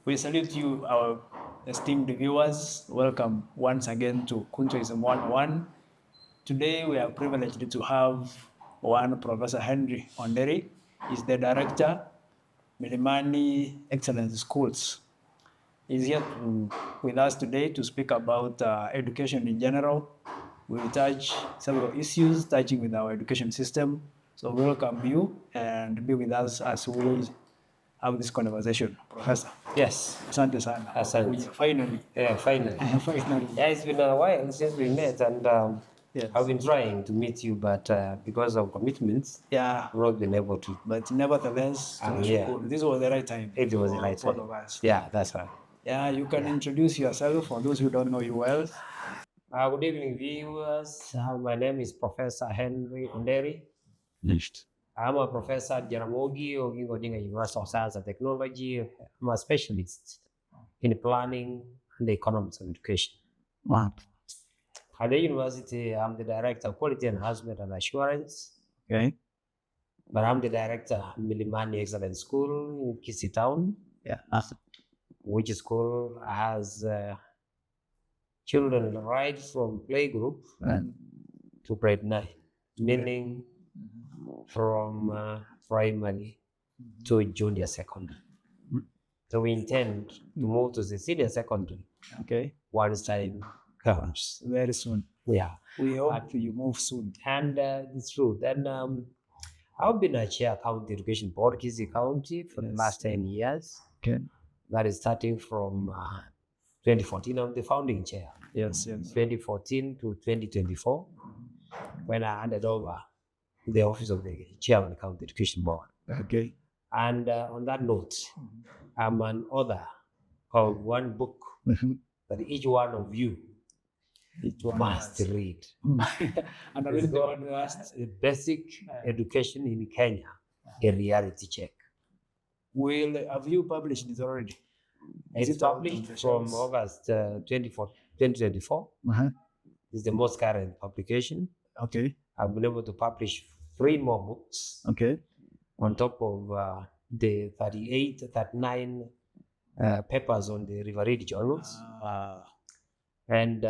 We salute you, our esteemed viewers. Welcome once again to Kuntoism 101. Today we are privileged to have one Professor Henry Onderi. He's the director, Milimani Excellence Schools. He's here with us today to speak about education in general. We will touch several issues touching with our education system. So welcome you and be with us as we have this conversation, Professor. Yes. Asante sana. Asante. Finally. Yeah, finally. Finally. Yeah, it's been a while since we met, and Yes. I've been trying to meet you, but because of commitments, Yeah. I've not been able to. But nevertheless, Yeah. this was the right time. It was the right for time. both of us. Yeah, that's right. Yeah, you can introduce yourself for those who don't know you well. Good evening, viewers. My name is Professor Henry Onderi. I'm a professor at Jaramogi Oginga Odinga University of Science and Technology. I'm a specialist in planning and the economics of education. Wow. At the university, I'm the director of quality enhancement and assurance. Okay. But I'm the director of Milimani Excellence School in Kisii Town. Yeah. Which school has children right from playgroup to grade 9, meaning from primary to junior secondary. So we intend to move to the senior secondary. Okay. Once time comes. Very soon. Yeah. We hope you move soon. And it's true. Then I've been a chair county education board, Kisii County, for the last 10 years. Okay. That is starting from 2014. I'm the founding chair. Yes. 2014 to 2024, when I handed over the office of the chairman of the county education board. Okay. And on that note, I'm an author of one book that each one of you must read. And I read the one last. Basic Education in Kenya, a reality check. Have you published it already? It's published from August 2024. It's the most current publication. Okay. I've been able to publish 3 more books. Okay. On top of the 39 papers on the River Read journals. And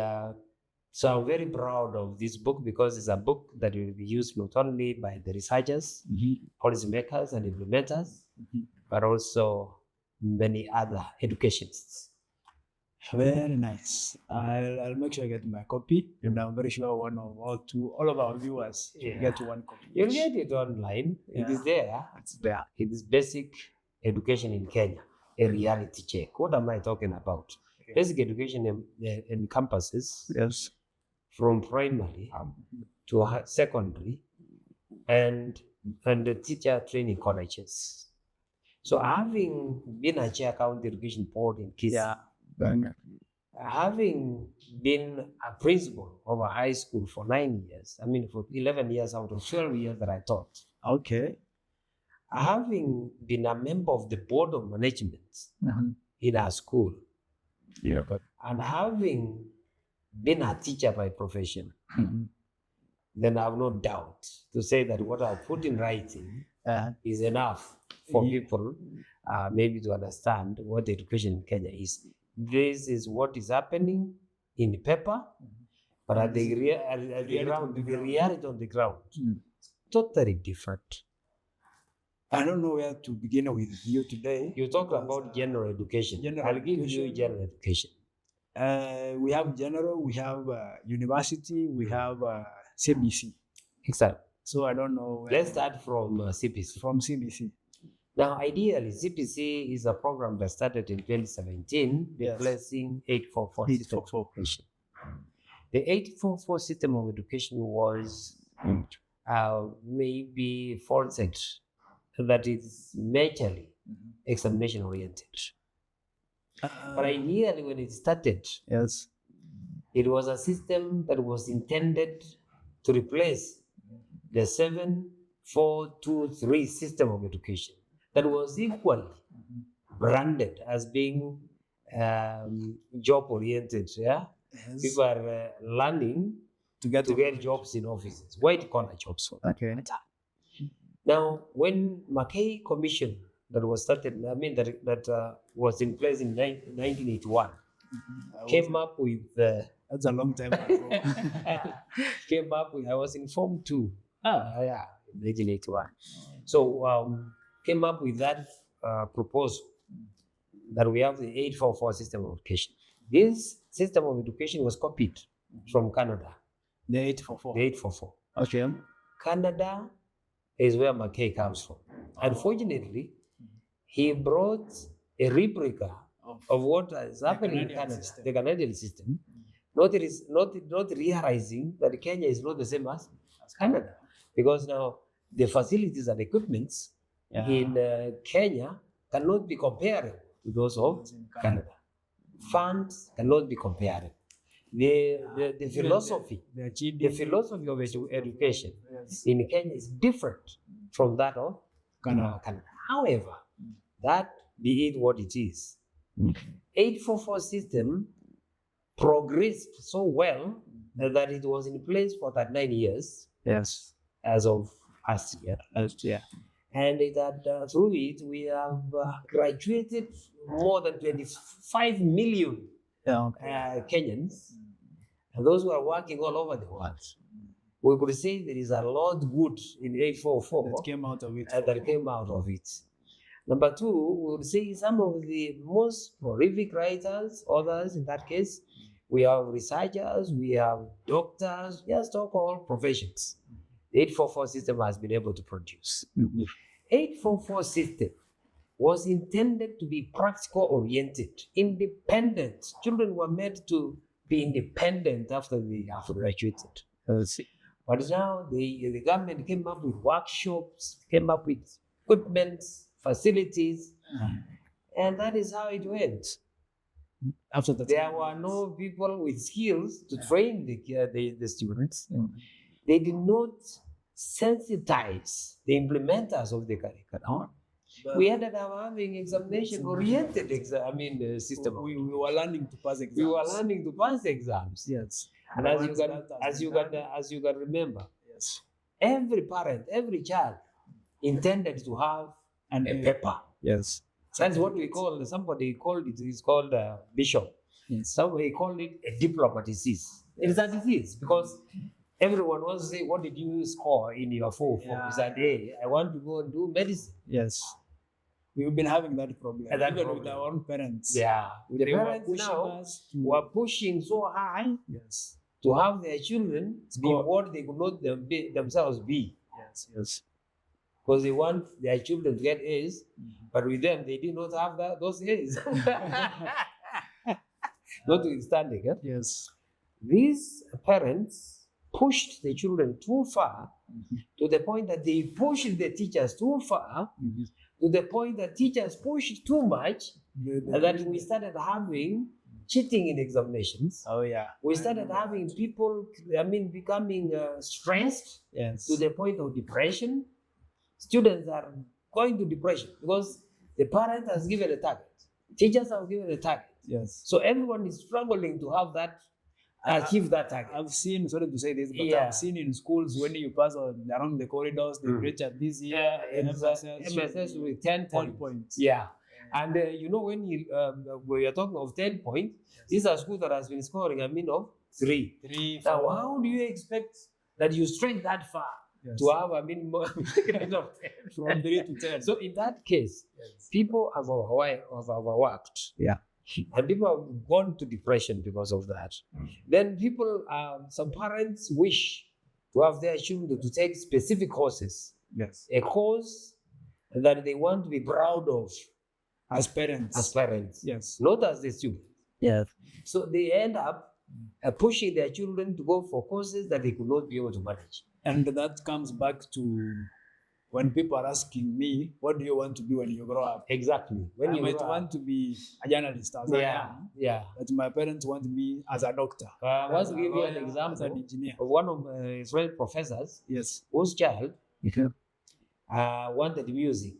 so I'm very proud of this book because it's a book that will be used not only by the researchers, policymakers and implementers, but also many other educationists. Very nice. I'll make sure I get my copy, and I'm very sure all of our viewers get one copy. You'll get it online. Yeah. It is there. It's there. It is Basic Education in Kenya, a reality check. What am I talking about? Okay. Basic education encompasses from primary to secondary and the teacher training colleges. So having been a chair county education board in Kisii, having been a principal of a high school for 9 years, for 11 years out of 12 years that I taught. Okay. Having been a member of the board of management in our school. Yeah. And having been a teacher by profession, then I have no doubt to say that what I put in writing is enough for people maybe to understand what education in Kenya is. This is what is happening in the paper, but at the reality on the ground, totally different. I don't know where to begin with you today. You talk about general education. I'll give you general education. We have general, we have university, we have CBC. Exactly. So I don't know. Let's start from CBC. From CBC. Now, ideally, CBC is a program that started in 2017, replacing 844 system of education. The 844 system of education was maybe faulted that is majorly examination oriented. But ideally, when it started, it was a system that was intended to replace the 7-4-2-3 system of education that was equally branded as being job oriented. People are learning to get jobs in offices, white collar jobs. Okay. Now, when McKay Commission that was started, that was in place in 1981, came up with That's a long time ago. came up with, I was in Form 2. Yeah, in 1981. So came up with that proposal that we have the 844 system of education. This system of education was copied from Canada. The 844. The 844. Okay. Canada is where McKay comes from. Unfortunately, he brought a replica of what is happening in Canada, the Canadian system, not realizing that Kenya is not the same as Canada, because now the facilities and equipments in Kenya cannot be comparable to those of Canada. Funds cannot be comparable. The philosophy of education in Kenya is different from that of Canada. However, that be it what it is, 844 system progressed so well that it was in place for 39 years. Yes. As of last year. And that through it we have graduated more than 25 million Kenyans, and those who are working all over the world. We could say there is a lot good in 844 that came out of it. Number two, we would say some of the most prolific writers, others in that case, we have researchers, we have doctors, just talk all professions. The 844 system has been able to produce. 844 system was intended to be practical oriented, independent. Children were meant to be independent after they have graduated. But now the government came up with workshops, came up with equipment, facilities, and that is how it went. After that, there were no people with skills to train the students. They did not sensitize the implementers of the curriculum. We ended up having examination-oriented system. We were learning to pass exams. Yes. And as you can remember, yes, every parent, every child intended to have a paper. Yes. That's what we call, somebody called it, it's called a bishop. Yes. Somebody called it a diploma disease. It is a disease because everyone wants to say, what did you score in your 4-4? Is that, hey, I want to go and do medicine. Yes. We've been having that problem. Even with our own parents. Yeah. The parents now were pushing so high, yes, to have their children be what they could not themselves be. Yes. Because they want their children to get A's, but with them, they did not have those A's. Notwithstanding, yes, these parents pushed the children too far, to the point that they pushed the teachers too far, to the point that teachers pushed too much, and that we started having cheating in examinations. Oh yeah. We started having people, becoming stressed, yes, to the point of depression. Students are going to depression because the parent has given a target. Teachers have given a target. Yes. So everyone is struggling to have that, achieve that target. I've seen, sorry to say this, but I've seen in schools when you pass around the corridors, they preach at this year, MSS with 10 points. Yeah. And when we are talking of 10 points, these are schools that has been scoring of 3. 3, 4. Now, how do you expect that you stretch that far? Yes. To have grade of 10. From 3 to 10. So in that case, people have overworked. Yeah. And people have gone to depression because of that. Then people, some parents wish to have their children to take specific courses. Yes. A course that they want to be proud of. As parents. Yes. Not as the student. Yes. So they end up pushing their children to go for courses that they could not be able to manage. And that comes back to when people are asking me, what do you want to be when you grow up? Exactly. I might want to be a journalist as I am. Yeah. But my parents want me as a doctor. I want to give you an example as an engineer. Of one of my Israeli professors, yes, whose child wanted music.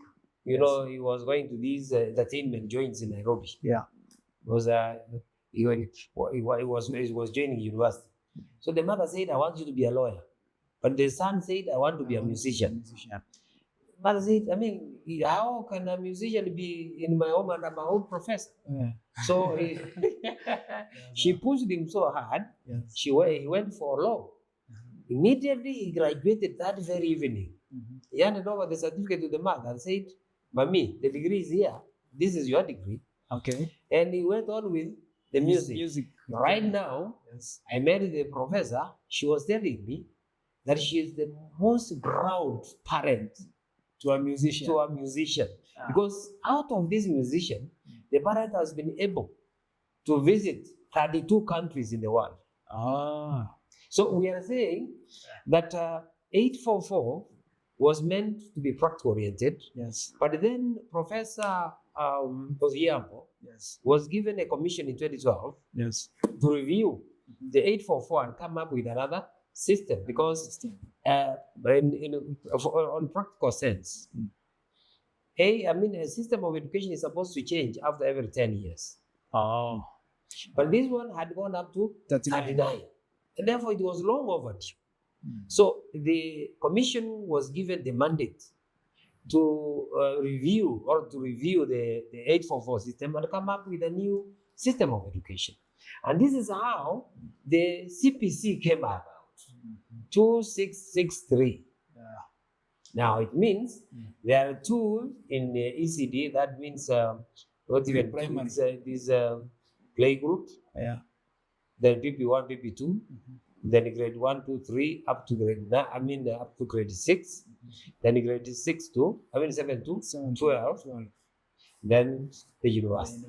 He was going to these entertainment joints in Nairobi. Yeah. He was joining university. So the mother said, I want you to be a lawyer. But the son said, I want to be a musician. mother said, I mean, how can a musician be in my home and I'm my own professor? Yeah. So she pushed him so hard. Yes. He went for law. Immediately he graduated that very evening. He handed over the certificate to the mother and said, Mommy, the degree is here. This is your degree. Okay. And he went on with the music. Music. Right now, Yes. I met the professor. She was telling me that she is the most proud parent To a musician. to a musician. Because out of this musician, the parent has been able to visit 32 countries in the world. Ah. So we are saying that 844 was meant to be practical oriented, Yes. but then Professor Oziambo Yes. was given a commission in 2012 Yes. to review the 844 and come up with another system, because on practical sense, a system of education is supposed to change after every 10 years. Oh. But this one had gone up to 39. And therefore it was long overdue. So the commission was given the mandate to review the 844 system and come up with a new system of education. And this is how the CPC came about, 2663. Yeah. Now it means there are two in the ECD. That means not even Primary. this play group. Yeah. Then PP1, PP2, then grade 1, 2, 3, up to grade 9, up to grade 6, then grade 6 to, 7 to 12, then the university.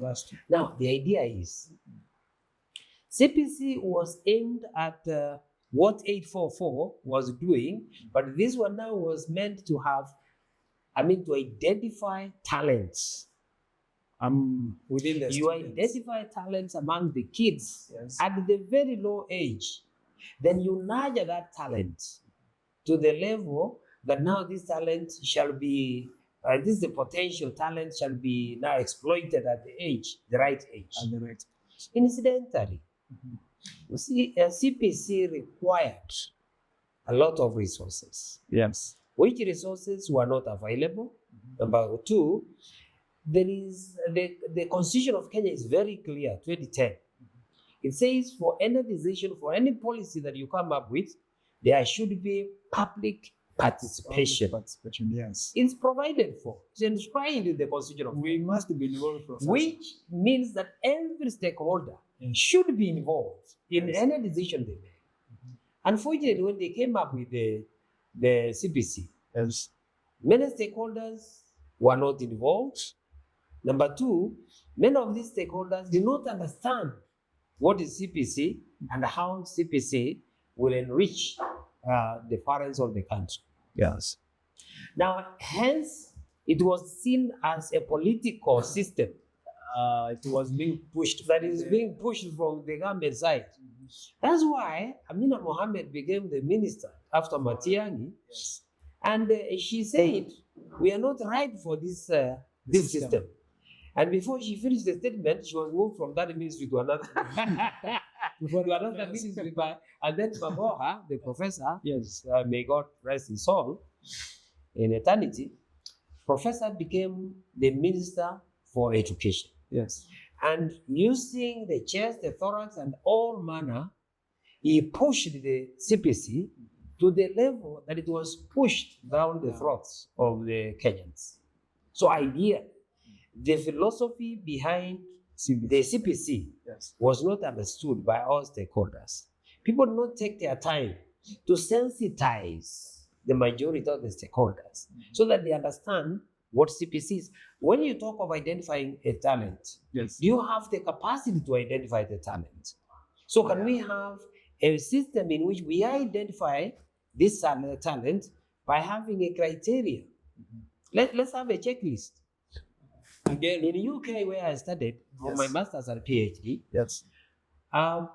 Now, the idea is, CPC was aimed at what 844 was doing, but this one now was meant to have, to identify talents. Within the You students. identify talents among the kids. Yes. At the very low age. Then you nurture that talent to the level that now this talent shall be, this is the potential talent shall be now exploited at the right age. At the right. Incidentally, you see, CPC required a lot of resources. Yes. Which resources were not available? Number two, there is the Constitution of Kenya is very clear, 2010. It says for any decision, for any policy that you come up with, there should be public participation. Participation, yes. It's provided for. It's enshrined in the Constitution of Kenya. We must be involved, Professor. Which means that every stakeholder should be involved in any decision they make. Unfortunately, when they came up with the CBC, yes, many stakeholders were not involved. Number two, many of these stakeholders did not understand what is CPC and how CPC will enrich the parents of the country. yes. Now, hence, it was seen as a political system. It was being pushed. That is being pushed from the government side. That's why Amina Mohammed became the minister after Matiang'i. Yes. And she said, we are not ripe for this system. And before she finished the statement, she was moved from that ministry to another, ministry. And then Bango, the professor, Yes. May God rest his soul in eternity, professor became the minister for education. Yes. And using the chest, the thorax, and all manner, he pushed the CPC to the level that it was pushed down the throats of the Kenyans. So idea, the philosophy behind the CPC was not understood by all stakeholders. People do not take their time to sensitize the majority of the stakeholders so that they understand what CPC is. When you talk of identifying a talent, Yes. do you have the capacity to identify the talent? So can we have a system in which we identify this talent by having a criteria? Let's have a checklist. Again, in the UK where I studied for my master's and PhD, Yes. a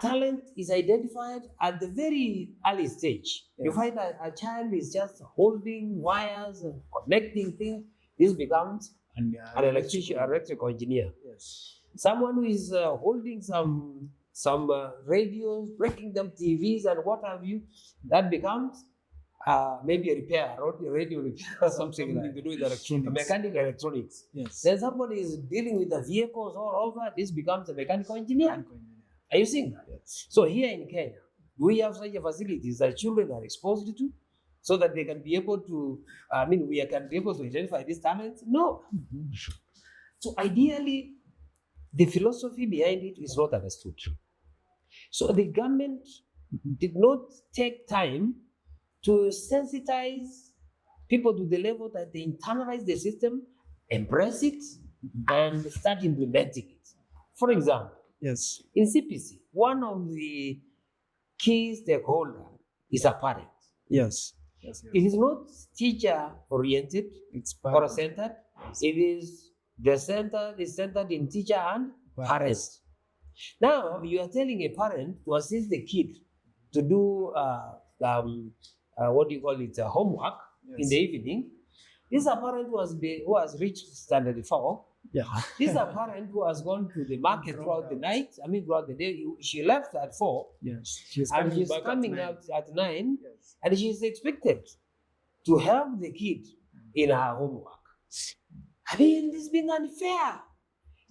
talent is identified at the very early stage. Yes. You find that a child is just holding wires and connecting things. This becomes And an electrical engineer. Yes. Someone who is holding some radios, breaking them, TVs, and what have you, that becomes maybe a repair, radio repair, something like to do with electronics. mechanical electronics. Yes. Then somebody is dealing with the vehicles all over. This becomes a mechanical engineer. Are you seeing that? Yes. So here in Kenya, do we have such a facilities that children are exposed to, so that they can be able to? We can be able to identify these talents. No. So ideally, the philosophy behind it is not understood. So the government did not take time to sensitize people to the level that they internalize the system, embrace it, and start implementing it. For example, Yes. in CBC, one of the key stakeholders is a parent. Yes. Yes. It is not teacher-oriented It's or centered. It is the center is centered in teacher and parents. Now you are telling a parent to assist the kid to do what do you call it, homework in the evening. This is a parent who has reached standard 4. Yeah. This is a parent who has gone to the market throughout the night. Throughout the day. She left at 4. Yes. She's And coming she's back coming at out at 9. Yes. And she is expected to help the kid in her homework. This is being unfair.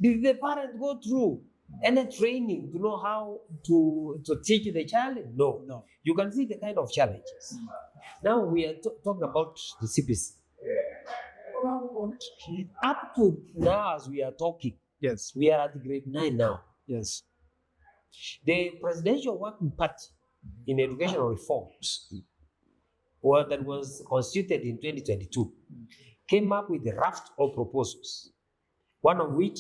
Did the parent go through any training to know how to teach the child? No. No. You can see the kind of challenges. Now we are talking about the CBC. Up to now, as we are talking, Yes. we are at grade 9 now. Yes. The Presidential Working Party in educational reforms that was constituted in 2022 came up with a raft of proposals, one of which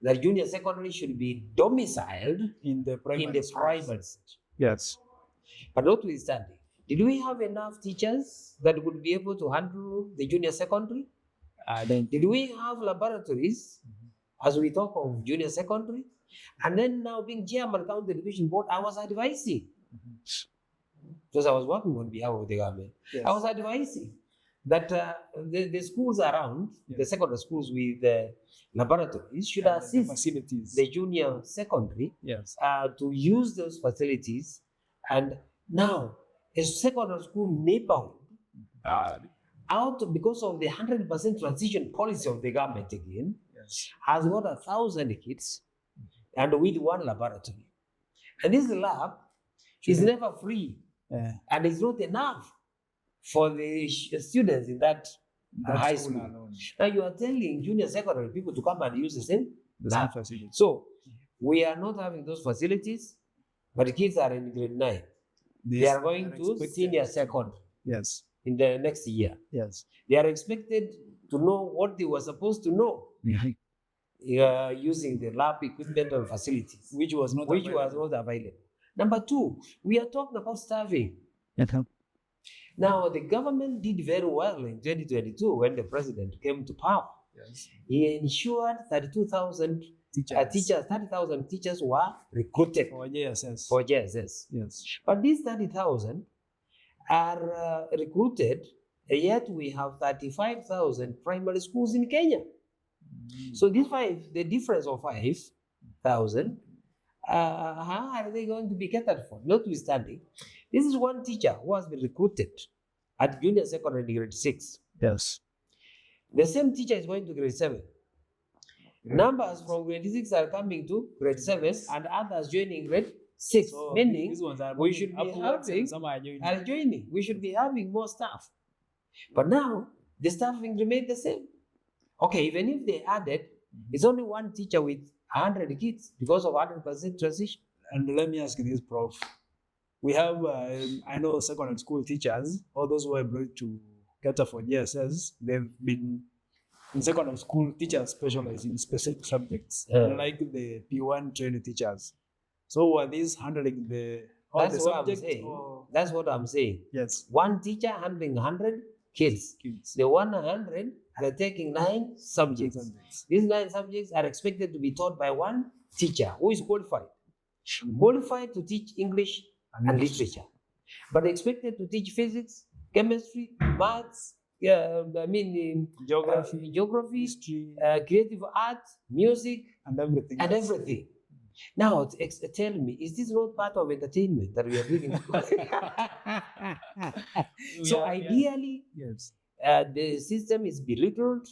the junior secondary should be domiciled In the primary. in the schools. private sector. Yes. But notwithstanding, did we have enough teachers that would be able to handle the junior secondary? Then Did we have laboratories as we talk of junior secondary? And then now being chairman county education board, I was advising, because I was working on behalf of the government. Yes. I was advising that the schools around, the secondary schools with the laboratories should the assist facilities. the junior secondary Yes. to use those facilities. And now a secondary school neighborhood, because of the 100% transition policy of the government again, Yes. has got 1,000 kids and with one laboratory. And this lab is never free, and it's not enough for the students in that high school. Alone. Now you are telling junior secondary people to come and use the same The same lab. facility. So we are not having those facilities, but the kids are in grade 9. They are going to senior secondary Yes. in the next year. Yes. They are expected to know what they were supposed to know using the lab equipment and facilities, Which was not available. Number 2, we are talking about staffing. Now, the government did very well in 2022 when the president came to power. Yes. He ensured 32,000 Teachers. 30,000 teachers were recruited For JSS. for JSS. Yes. But these 30,000 are recruited, yet we have 35,000 primary schools in Kenya. So the difference of 5,000, how are they going to be catered for? Notwithstanding, this is one teacher who has been recruited at junior secondary grade 6. Yes. The same teacher is going to grade 7. Numbers from grade 6 are coming to grade 7 and others joining grade 6, So meaning these ones are we should be upwards and having some are joining. are joining. We should be having more staff. But now the staffing remained the same. Okay, even if they added, it's only one teacher with 100 kids because of 100% transition. And let me ask you this, Prof. We have, I know secondary school teachers, all those who are able to cater for GSS, they've been in secondary school teachers specialize in specific subjects, like the P1 trained teachers. So were these handling all That's the what I'm subjects? saying. Or? That's what I'm saying. Yes. One teacher handling 100 kids. The 100 are taking 9 subjects. These 9 subjects are expected to be taught by one teacher who is qualified. Qualified to teach English and literature, but expected to teach physics, chemistry, maths, Geography, geography, history, creative art, music, and everything. and everything. Now, tell me, is this not part of entertainment that we are doing in school? So ideally, Yes. the system is belittled,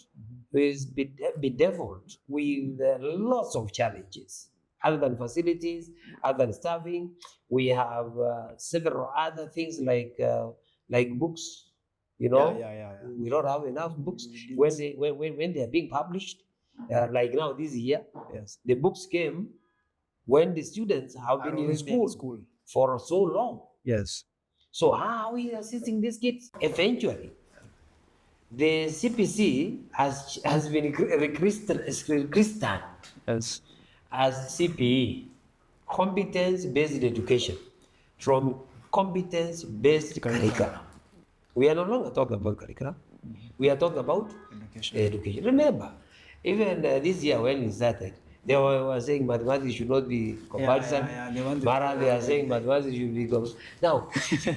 is bedeviled with lots of challenges. Other than facilities, other than staffing, we have several other things like books. You know, we don't have enough books when they are being published. Like now this year, Yes. the books came when the students have been in school for so long. Yes. So how are we assisting these kids? Eventually, the CBC has been christened Yes. as CBE, competence-based education, from competence-based curriculum. We are no longer talking about curriculum. We are talking about education. Remember, even this year when we started, they were saying mathematics should not be comparison. They are saying mathematics should be comparison. Now,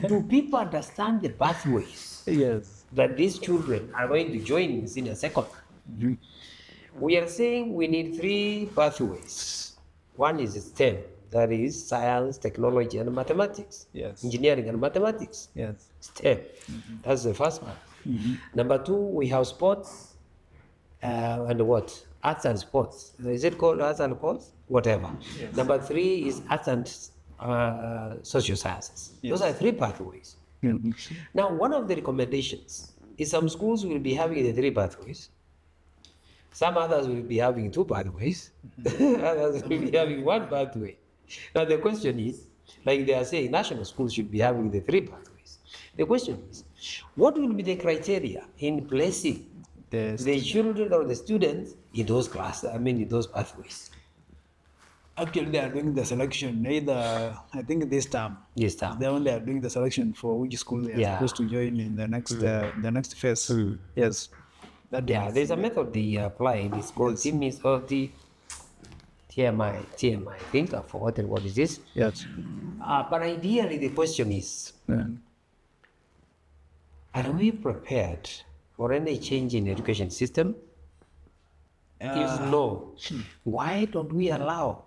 do people understand the pathways Yes. that these children are going to join in senior secondary? We are saying we need 3 pathways. One is STEM, that is science, technology, and mathematics. Yes. Engineering and mathematics. Yes. STEM. That's the first one. Number 2, we have sports and what? Arts and sports. Is it called arts and sports? Whatever. Yes. Number 3 is arts and social sciences. Yes. Those are 3 pathways. Now, one of the recommendations is some schools will be having the 3 pathways. Some others will be having 2 pathways. Others will be having 1 pathway. Now, the question is, like they are saying, national schools should be having the 3 pathways. The question is, what will be the criteria in placing the children or the students in those classes, in those pathways? Actually, they are doing the selection either, I think this term. Yes, term. They are doing the selection for which school they are supposed to join in the next phase. Yes. There's a method they apply. It's called TMI. I think I've forgotten what it is. Yes. But ideally, the question is, are we prepared for any change in education system? If no, why don't we allow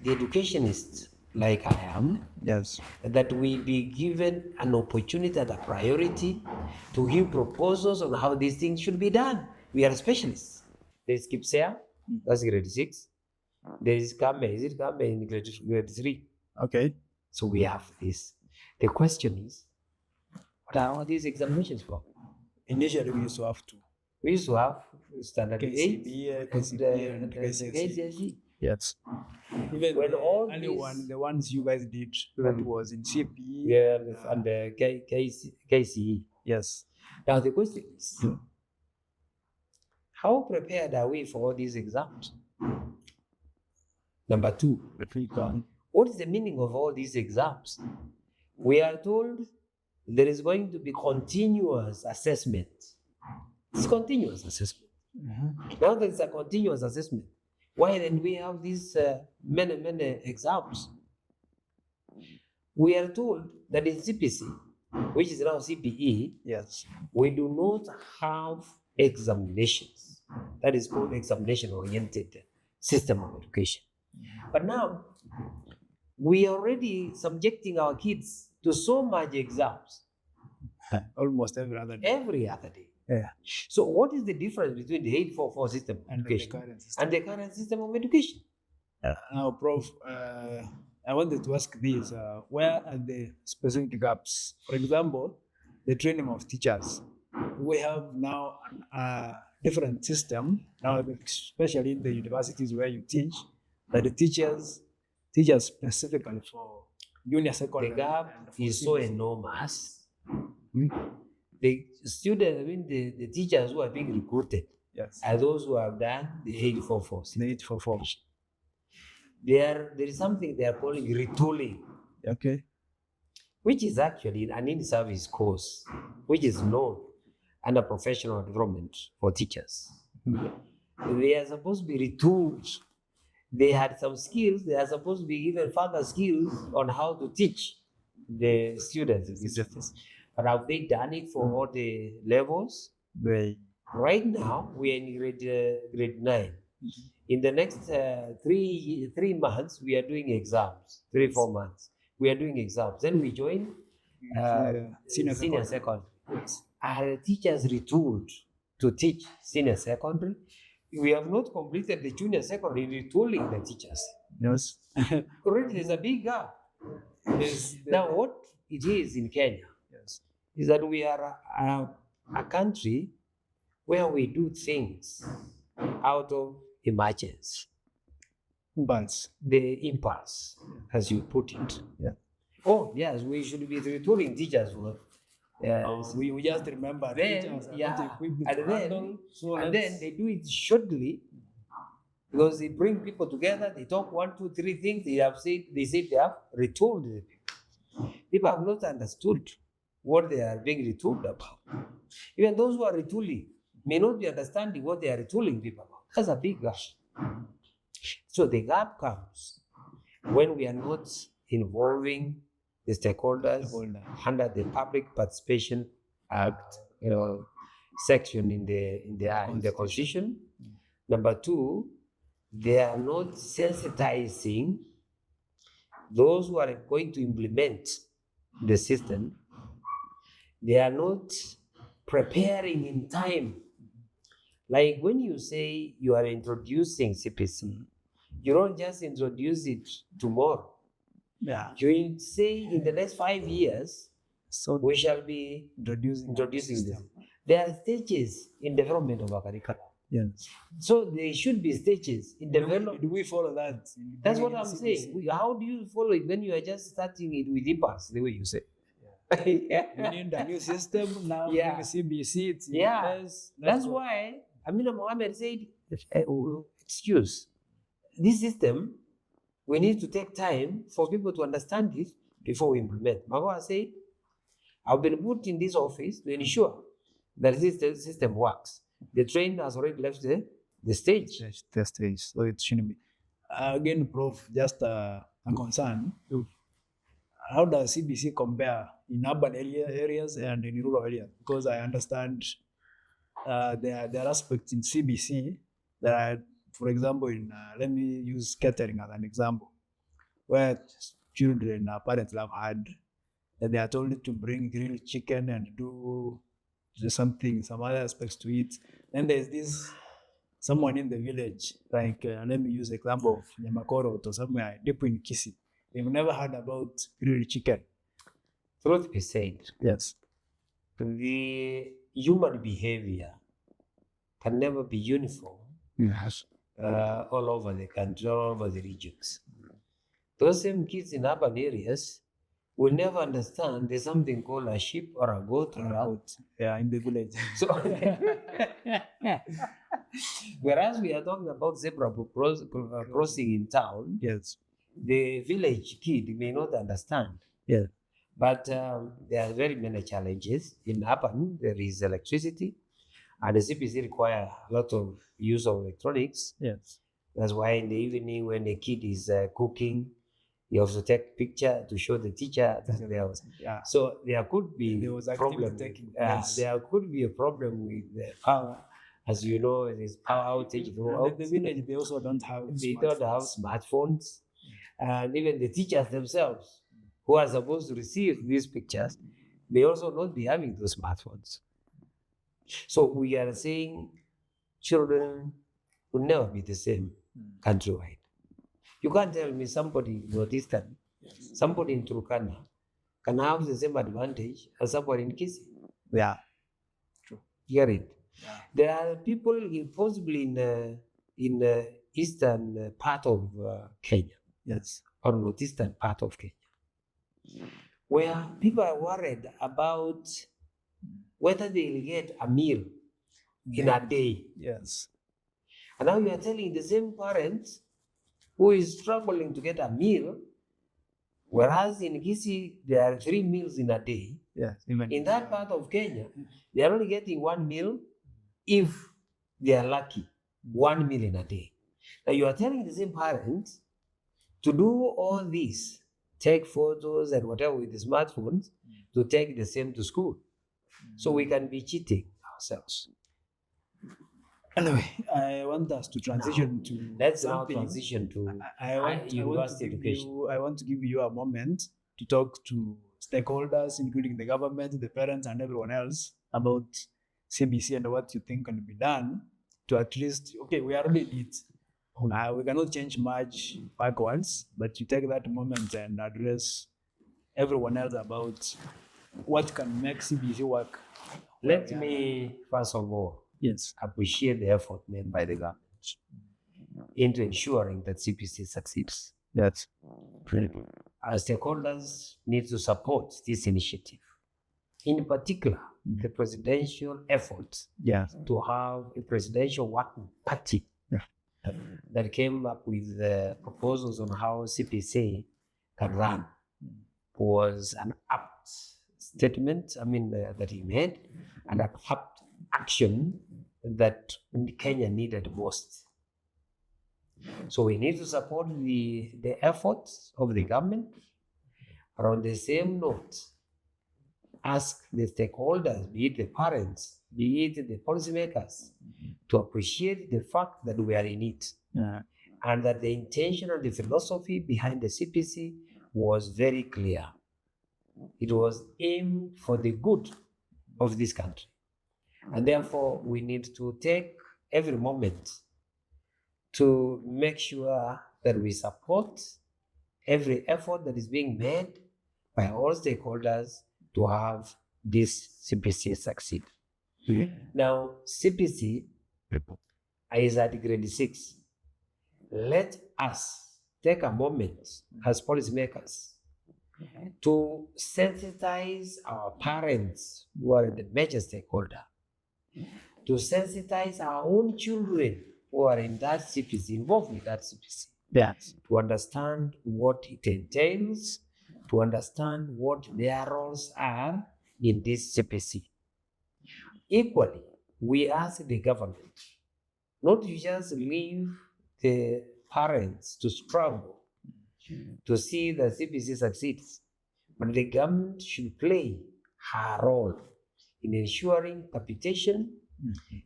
the educationists like I am, that we be given an opportunity and a priority to give proposals on how these things should be done? We are specialists. There's KIPSEA, that's grade 6. There is Kame, in grade 3? Okay. So we have this. The question is, what are these examinations for? Initially, we used to have 2. We used to have standard 8 and KCSE. Yes. Even when all the ones you guys did, that was in CBE. And KCE. Yes. Now the question is, how prepared are we for all these exams? Number 2, what is the meaning of all these exams? We are told there is going to be continuous assessment. It's continuous assessment. Now that it's a continuous assessment, why then we have these many exams? We are told that in CBC, which is now CBE, we do not have examinations. That is called examination-oriented system of education. But now, we are already subjecting our kids to so much exams. Almost every other day. Every other day. So what is the difference between the 844 system of education and the current system of education? Now, Prof, I wanted to ask this. Where are the specific gaps? For example, the training of teachers. We have now a different system, now especially in the universities where you teach, that the teachers specifically for junior secondary. The gap is so enormous. The students, the teachers who are being recruited are those who have done the 844. The 844. There is something they are calling retooling. Okay. Which is actually an in-service course, which is known under professional development for teachers. They are supposed to be retooled. They had some skills. They are supposed to be given further skills on how to teach the students. But have they done it for all the levels? Right now, we are in grade 9. In the next 3 months, we are doing exams. 3-4 months, we are doing exams. Then we join senior secondary. Our teachers retooled to teach senior secondary. We have not completed the junior secondary retooling the teachers. Yes. Already there's a big gap. Now, what it is in Kenya Yes. is that we are a country where we do things out of emergency. Impulse. The impulse, as you put it. Yeah. Oh, yes, we should be retooling teachers. We just remember then, teachers are yeah, not equipped and to then, handle, so and let's- then they do it shortly because they bring people together, they talk 1, 2, 3 things, they said they have retooled the people. People have not understood what they are being retooled about. Even those who are retooling may not be understanding what they are retooling people about. That's a big gap. So the gap comes when we are not involving the stakeholders under the Public Participation Act, section in the Constitution. Number 2, they are not sensitizing those who are going to implement the system. They are not preparing in time. Like when you say you are introducing CPC, you don't just introduce it tomorrow. Yeah. You say in the next 5 years, So we shall be introducing this. There are stages in development of a curriculum. Yes. So there should be stages in development. Do we follow that? That's what I'm saying. How do you follow it when you are just starting it with impulse, the way you say? We need a new system now. Yeah. CBC. It's Yeah. yes, That's why Amina Mohammed said, excuse, this system, we need to take time for people to understand it before we implement. Magoa said, I've been put in this office to ensure that this system works. The train has already left the stage. The stage. So it shouldn't be. Again, Prof, just a concern. How does CBC compare in urban areas and in rural areas? Because I understand there are aspects in CBC that are, for example, let me use catering as an example, where children, parents have had, that they are told to bring grilled chicken and do some other aspects to it. Then there's this someone in the village, like let me use the example of Nyamakoro or somewhere deep in Kisi. They've never heard about grilled chicken. Truth be said, yes, the human behavior can never be uniform. Yes. All over the country, all over the regions. Those same kids in urban areas will never understand there's something called a sheep or a goat or a goat. Yeah, in the village. So, whereas we are talking about zebra crossing in town, yes, the village kid may not understand. Yeah. But there are very many challenges. In urban, there is electricity, and the CPC require a lot of use of electronics. Yes. That's why in the evening when the kid is cooking, you have to take picture to show the teacher that there was. Yeah. So there could be There was problem. taking There could be a problem with the power. As you know, there is power outage throughout the village. They also don't have. don't have smartphones, and even the teachers themselves, who are supposed to receive these pictures, may also not be having those smartphones. So we are saying children will never be the same countrywide. You can't tell me somebody in Northeastern, somebody in Turkana can have the same advantage as somebody in Kisii. Yeah. True. Hear it. Yeah. There are people possibly in the eastern part of Kenya. Yes. Or northeastern part of Kenya, where people are worried about whether they'll get a meal in a day. Yes. And now you are telling the same parents who is struggling to get a meal, whereas in Kisii there are 3 meals in a day. Yes. Even in that part of Kenya, they are only getting 1 meal if they are lucky. 1 meal in a day. Now you are telling the same parents to do all this, take photos and whatever with the smartphones, to take the same to school. So we can be cheating ourselves. Anyway, I want us to transition to Let's now something. transition to I want to university give education. I want to give you a moment to talk to stakeholders, including the government, the parents, and everyone else about CBC and what you think can be done to at least, okay, we are already in it. We cannot change much backwards, but you take that moment and address everyone else about what can make CBC work. Let me, first of all, Yes. appreciate the effort made by the government into ensuring that CPC succeeds. Yes. Our stakeholders need to support this initiative. In particular, the presidential effort to have a presidential working party that came up with proposals on how CPC can run was an apt statement, that he made, and an apt action that Kenya needed most. So we need to support the efforts of the government. But on the same note, ask the stakeholders, be it the parents, be it the policymakers, to appreciate the fact that we are in it. And that the intention and the philosophy behind the CPC was very clear. It was aimed for the good of this country. And therefore, we need to take every moment to make sure that we support every effort that is being made by all stakeholders to have this CPC succeed. Now, CPC is at grade 6. Let us take a moment as policymakers to sensitize our parents, who are the major stakeholder, to sensitize our own children who are in that CPC, involved in that CPC, to understand what it entails, to understand what their roles are in this CPC. Equally, we ask the government not to just leave the parents to struggle to see the CPC succeeds, but the government should play her role in ensuring capitation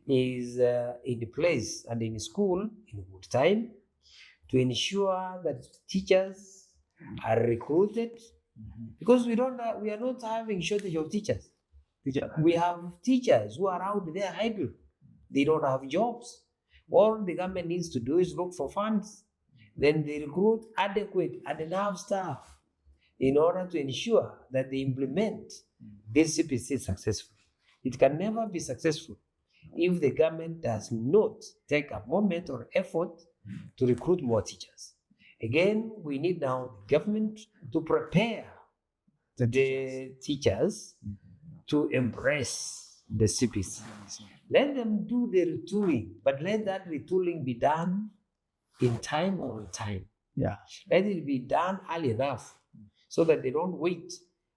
is in place and in school in good time, to ensure that teachers are recruited, because we are not having shortage of teachers. We have teachers who are out there idle. They don't have jobs. All the government needs to do is look for funds. Then they recruit adequate and enough staff in order to ensure that they implement this CPC successfully. It can never be successful if the government does not take a moment or effort to recruit more teachers. Again, we need now the government to prepare the teachers to embrace the CPC. Let them do the retooling, but let that retooling be done in time or on time. Let it be done early enough so that they don't wait.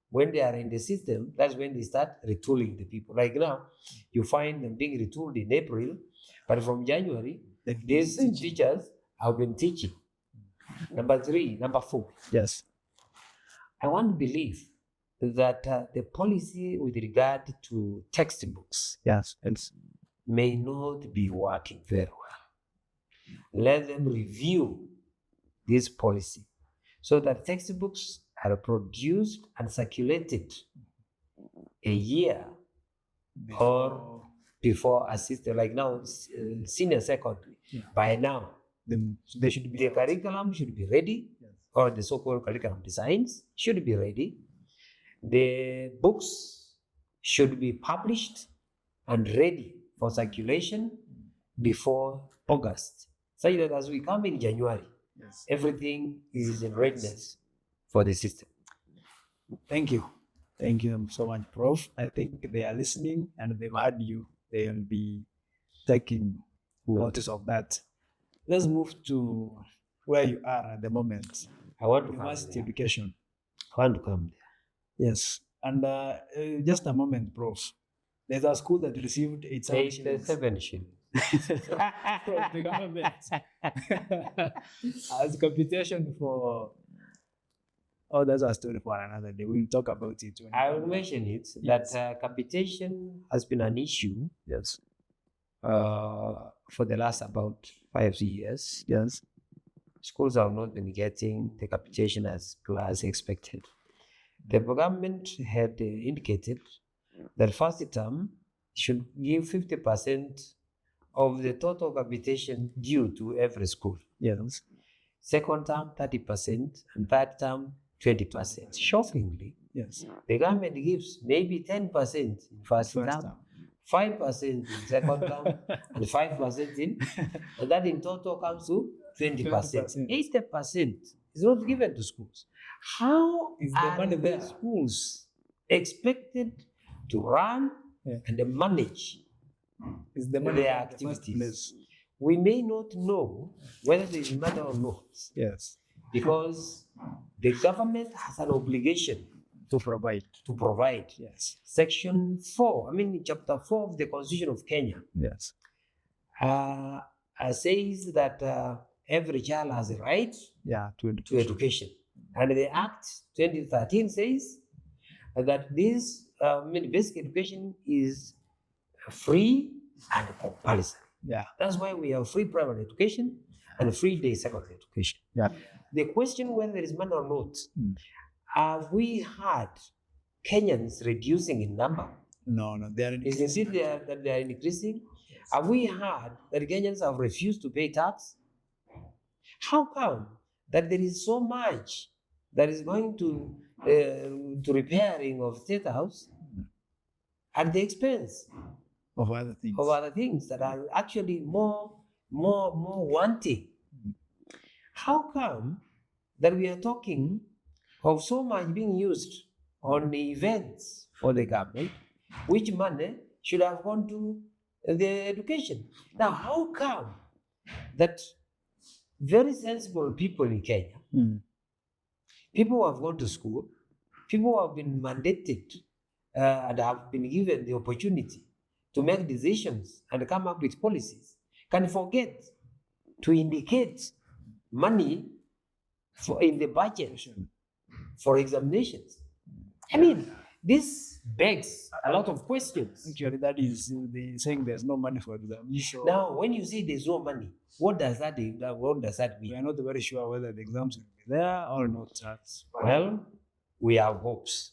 When they are in the system, that's when they start retooling the people. Like now, you find them being retooled in April, but from January, these teachers have been teaching. Number 4. Yes. I want to believe that the policy with regard to textbooks may not be working very well. Let them review this policy so that textbooks are produced and circulated a year or before a system, like now, senior secondary. By now, They should be the curriculum should be ready, or the so-called curriculum designs should be ready. The books should be published and ready for circulation before August, so that as we come in January, everything is in readiness for the system. Thank you. Thank you so much, Prof. I think they are listening and they've heard you. They will be taking notice of that. Let's move to where you are at the moment. I want to University education. I want to come there. Yes. And just a moment, Prof. There's a school that received 7 shillings. From the government as computation for. Oh, that's a story for another day. We'll talk about it. I will mention it that capitation has been an issue for the last about 5 years, Yes. schools have not been getting the capitation as expected. The government had indicated that first term should give 50% of the total capitation due to every school. Yes. Second term, 30%, and third term, 20%. Shockingly, Yes. the government gives maybe 10% in first term, term. 5% in second term, and 5% in, and that in total comes to 20%. 80% is not given to schools. How Is the are money the there? schools expected to run and manage Is the money their there in the first activities? place? We may not know whether there is money or not, Yes. because the government has an obligation To provide. to provide. Yes. Section 4, chapter 4 of the Constitution of Kenya Yes. says that every child has a right Yeah. to education. And the Act 2013 says that this basic education is free and compulsory. Yeah. That's why we have free primary education and free day secondary education. Yeah. The question whether there is money or not, have we had Kenyans reducing in number? No. They are Is it that they are increasing? Have we heard that Kenyans have refused to pay tax? How come that there is so much that is going to repairing of State House at the expense of other things. of other things that are actually more wanting? How come that we are talking of so much being used on the events for the government, which money should have gone to the education? Now, how come that very sensible people in Kenya, people who have gone to school, people who have been mandated and have been given the opportunity to make decisions and come up with policies, can forget to indicate money in the budget for examinations? This begs a lot of questions. Actually, that is saying there's no money for them. Now, when you say there's no money, what does that mean? We are not very sure whether the exams will be there or not. Well, we have hopes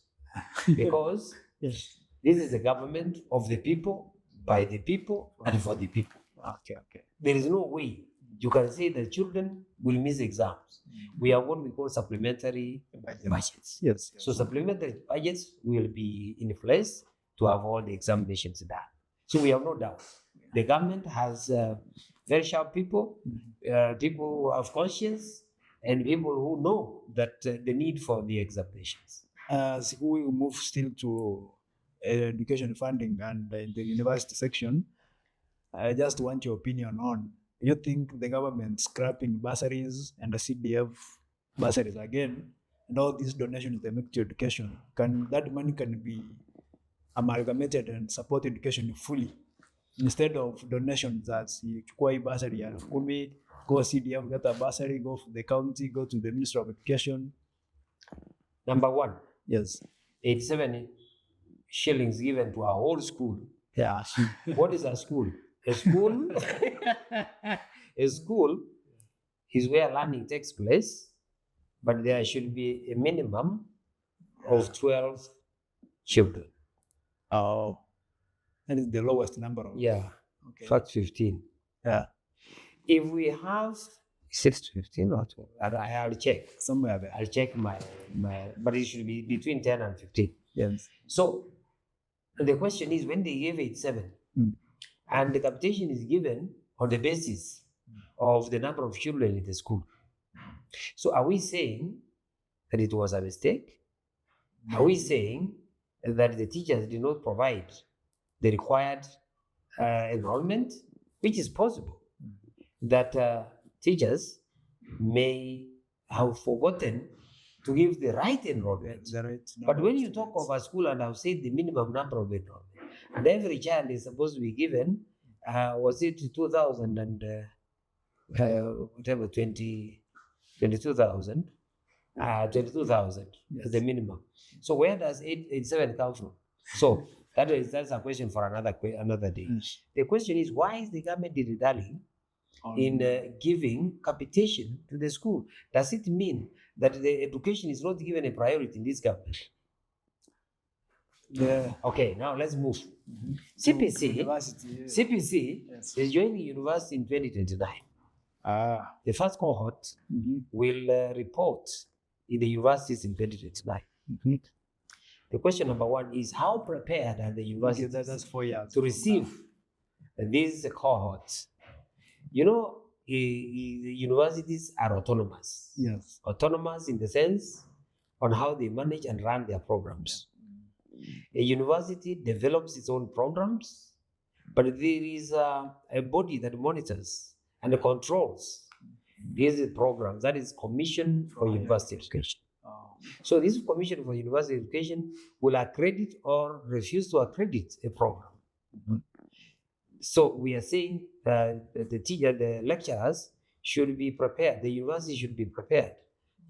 because yes, this is a government of the people, by the people, and for the people. Okay. There is no way you can say that children will miss exams. We have what we call supplementary budgets. Yes. So supplementary budgets will be in place to have all the examinations done. So we have no doubt. The government has very sharp people, people who have conscience, and people who know that the need for the examinations. As we move still to education funding and the university section, I just want your opinion on, do you think the government scrapping bursaries and the CDF bursaries again, and all these donations they make to education, that money can be amalgamated and support education fully, instead of donations that you chukua bursary ya 10, go CDF, get a bursary, go to the county, go to the Ministry of Education? Number one, yes, 87 shillings given to a whole school. Yeah. What is a school? A school is where learning takes place, but there should be a minimum of 12 children. Oh, that is the lowest number. Yeah. Okay. Fact 15. Yeah. If we have 6 to 15 or 12, I'll check. Somewhere there. I'll check my, but it should be between 10 and 15. Yes. So the question is, when they gave 87, and the capitation is given on the basis of the number of children in the school. So are we saying that it was a mistake? Are we saying that the teachers did not provide the required enrollment, which is possible? That teachers may have forgotten to give the right enrollment. But when you talk of a school, and I've said the minimum number of enrollment, and every child is supposed to be given, was it 2,000 and whatever, 22,000? 22,000 is the minimum. So where does 87 come from? So That's a question for another day. The question is, why is the government dilly-dallying in giving capitation to the school? Does it mean that the education is not given a priority in this government? Yeah. Okay, now let's move. CBC Yes. is joining university in 2029. The first cohort will report in the universities in 2029. The question number one is, how prepared are the universities That's 4 years to receive these cohorts? You know, universities are autonomous. Yes. Autonomous in the sense on how they manage and run their programs. A university develops its own programs, but there is a body that monitors and controls these programs. That is Commission for University Education. So this Commission for University Education will accredit or refuse to accredit a program. So we are saying the lecturers should be prepared. The university should be prepared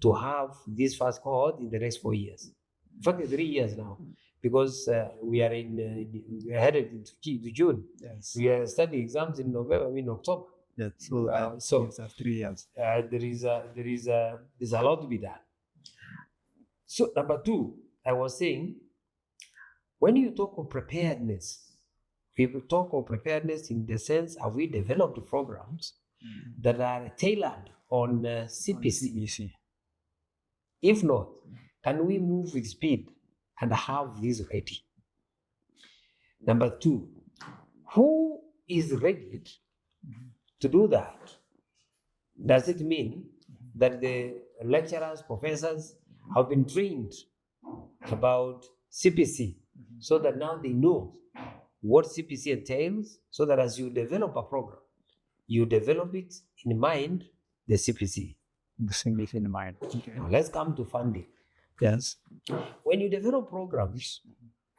to have this first cohort in the next 4 years. In fact, 3 years now, because we are headed into June. Yes. We are studying exams in October. Yes. So it's 3 years. There's a lot to be done. So number two, I was saying, when you talk of preparedness, people talk of preparedness in the sense, have we developed programs that are tailored on CBC? If not, can we move with speed and have these ready? Number two, who is ready to do that? Does it mean that the lecturers, professors have been trained about CBC so that now they know what CBC entails, so that as you develop a program, you develop it in mind the CBC. In mind. Okay. Now let's come to funding. Yes. When you develop programs,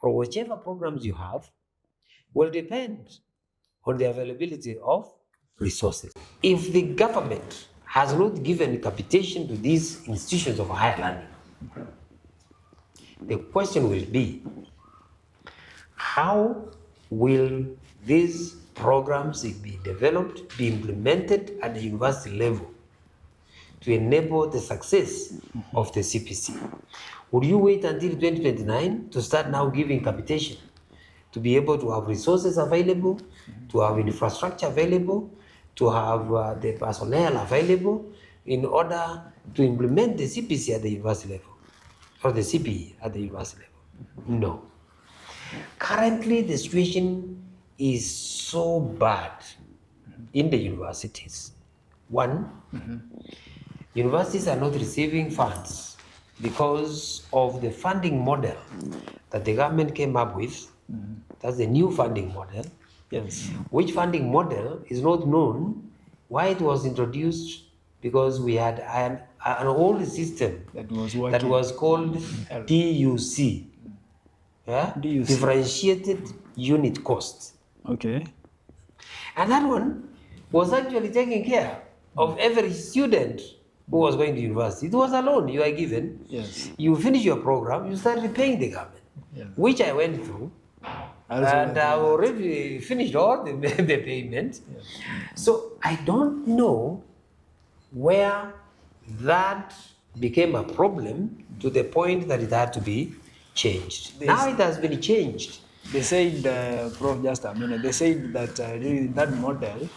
or whichever programs you have, will depend on the availability of resources. If the government has not given capitation to these institutions of higher learning, the question will be, how will these programs be developed, be implemented at the university level to enable the success of the CBC? Would you wait until 2029 to start now giving capitation, to be able to have resources available, to have infrastructure available, to have the personnel available in order to implement the CBC at the university level, or the CBE at the university level? No. Currently, the situation is so bad in the universities. One, universities are not receiving funds because of the funding model that the government came up with. That's the new funding model. Yes. Which funding model is not known why it was introduced, because we had an old system That was working. that was called DUC. Yeah? DUC. Differentiated unit cost. Okay. And that one was actually taking care of every student who was going to university. It was a loan you are given. Yes. You finish your program, you start repaying the government, which I went through. And I already finished all the payment. Yes. So I don't know where that became a problem to the point that it had to be changed. Now it has been changed. They said, Prof, just a minute, they said that during that model,